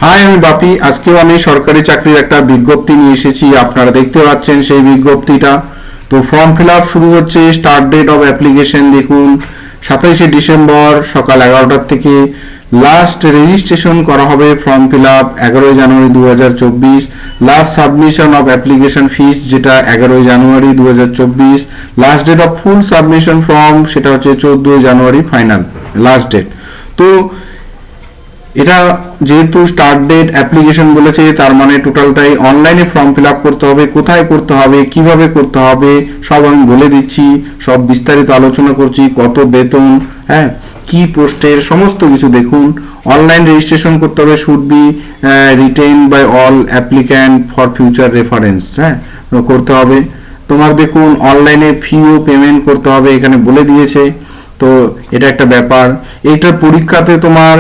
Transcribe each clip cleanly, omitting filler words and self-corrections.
High, আমি বাপি। আজকেও আমি সরকারি চাকরির একটা বিজ্ঞপ্তি নিয়ে এসেছি। আপনারা দেখতে পাচ্ছেন সেই বিজ্ঞপ্তিটা। তো ফর্ম ফিল আপ শুরু হচ্ছে। স্টার্ট ডেট অফ অ্যাপ্লিকেশন দেখুন 27শে ডিসেম্বর সকাল 11টার থেকে। লাস্ট রেজিস্ট্রেশন করা হবে ফর্ম ফিল আপ 11ই জানুয়ারি 2024। Last submission of application fees যেটা 11ই জানুয়ারি 2024। Last date of full submission form সেটা হচ্ছে 14ই জানুয়ারি ফাইনাল লাস্ট ডেট। তো এটা যেহেতু স্টার্ট ডেট অ্যাপ্লিকেশন বলেছে, তার মানে টোটালটাই অনলাইনে ফর্ম ফিল আপ করতে হবে। কোথায় করতে হবে, কিভাবে করতে হবে সব আমি বলে দিচ্ছি, সব বিস্তারিত আলোচনা করছি। কত বেতন, হ্যাঁ, কি পোস্টের সমস্ত কিছু দেখুন। অনলাইন রেজিস্ট্রেশন করতে হবে, should be retain by all applicant for future reference, হ্যাঁ, করতে হবে। তোমার দেখুন অনলাইনে ফিও পেমেন্ট করতে হবে, এখানে বলে দিয়েছে। তো এটা একটা ব্যাপার। এইটার পরীক্ষাতে তোমার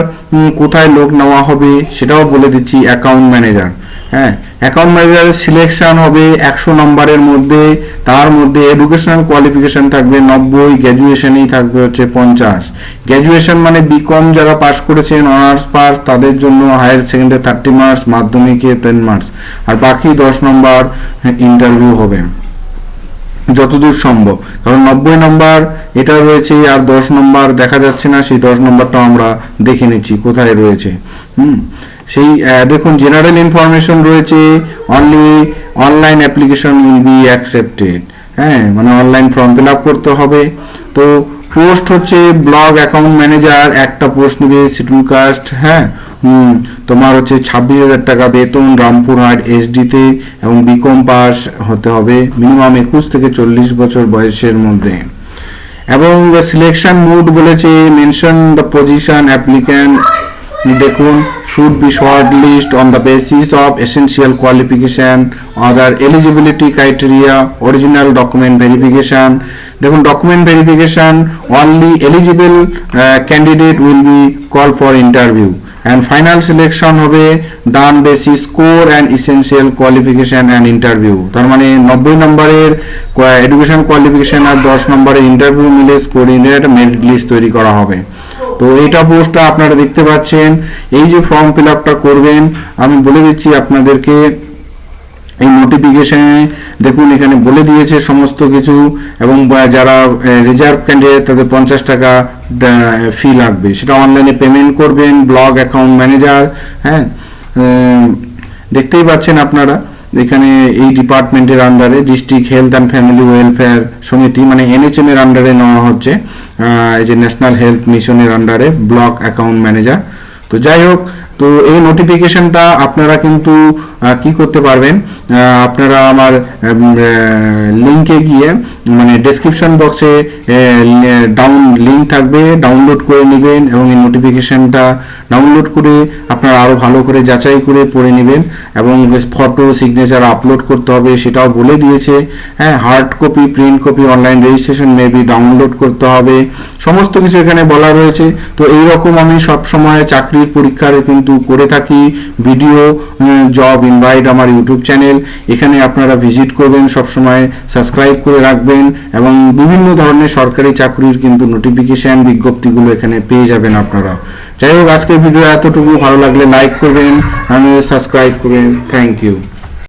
কোথায় লোক নেওয়া হবে সেটাও বলে দিচ্ছি। অ্যাকাউন্ট ম্যানেজার, হ্যাঁ, অ্যাকাউন্ট ম্যানেজারের সিলেকশন হবে 100 নম্বরের মধ্যে। তার মধ্যে এডুকেশনাল কোয়ালিফিকেশন থাকবে 90, গ্র্যাজুয়েশনেই থাকবে হচ্ছে 50। গ্র্যাজুয়েশন মানে বিকম যারা পাস করেছেন, অনার্স পাস, তাদের জন্য হায়ার সেকেন্ডারি 30 মার্কস, মাধ্যমিকে 10 মার্কস, আর বাকি 10 নম্বর ইন্টারভিউ হবে যতদূর সম্ভব। কারণ 90 নম্বর এটা রয়েছে, আর 10 নম্বর দেখা যাচ্ছে না। সেই 10 নম্বরটা আমরা দেখে নিচ্ছি কোথায় রয়েছে। সেই দেখুন জেনারেল ইনফরমেশন রয়েছে। Only online application will be accepted, হ্যাঁ, মানে অনলাইন ফর্ম ফিল আপ করতে হবে। তো পোস্ট হচ্ছে ব্লক অ্যাকাউন্ট ম্যানেজার, একটা পোস্ট নেবে শিডিউল কাস্ট, হ্যাঁ। তোমার হচ্ছে 26,000 টাকা বেতন, রামপুরহাট এসডিতে, এবং বিকম পাস হতে হবে, মিনিমাম 21 থেকে 40 বছর বয়সের মধ্যে। এবং সিলেকশন মুড বলেছে, মেনশন দ্য পজিশন অ্যাপ্লিক্যান্ট দেখুন should be short list on the basis of essential qualification, other eligibility criteria, original document verification. দেখুন document verification, only eligible candidate will be call for interview, and final selection হবে done basis score and essential qualification and interview. তার মানে 90 নম্বরের education qualification আর 10 নম্বরের interview মিলে score নিয়ে একটা merit list তৈরি করা হবে। তো এইটা পোস্টটা আপনারা দেখতে পাচ্ছেন। এই যে ফর্ম ফিল আপটা করবেন আমি বলে দিচ্ছি আপনাদেরকে। এই নোটিফিকেশনে দেখুন এখানে বলে দিয়েছে সমস্ত কিছু, এবং যারা রিজার্ভ ক্যান্ডিডেট তাদের 50 টাকা ফি লাগবে, সেটা অনলাইনে পেমেন্ট করবেন। ব্লক অ্যাকাউন্ট ম্যানেজার, হ্যাঁ, দেখতেই পাচ্ছেন আপনারা এখানে এই ডিপার্টমেন্টের আন্ডারে district health and family welfare সমিতি, মানে এনএচএম এর আন্ডারে নেওয়া হচ্ছে, এই যে ন্যাশনাল হেলথ মিশনের আন্ডারে ব্লক অ্যাকাউন্ট ম্যানেজার। তো যাই হোক, তো এই নোটিফিকেশনটা আপনারা কিন্তু কি করতে পারবেন, আপনারা আমার লিঙ্কে গিয়ে, মানে ডেসক্রিপশন বক্সে লিঙ্ক থাকবে, ডাউনলোড করে নেবেন, এবং এই নোটিফিকেশনটা ডাউনলোড করে আপনারা আরও ভালো করে যাচাই করে পড়ে নেবেন। এবং ফটো সিগনেচার আপলোড করতে হবে সেটাও বলে দিয়েছে, হ্যাঁ। Hard copy, print copy, online registration maybe download করতে হবে, সমস্ত কিছু এখানে বলা রয়েছে। তো এইরকম আমি সব সময় চাকরির পরীক্ষার কিন্তু করে থাকি ভিডিও, জব ইনভাইট আমার ইউটিউব চ্যানেল, এখানে আপনারা ভিজিট করবেন, সবসময় সাবস্ক্রাইব করে রাখবেন, এবং বিভিন্ন ধরনের সরকারি চাকরির কিন্তু নোটিফিকেশন বিজ্ঞপ্তিগুলো এখানে পেয়ে যাবেন আপনারা। যাই হোক, আজকের ভিডিও এতটুকু। ভালো লাগলে লাইক করবেন, আমি সাবস্ক্রাইব করবেন। Thank you.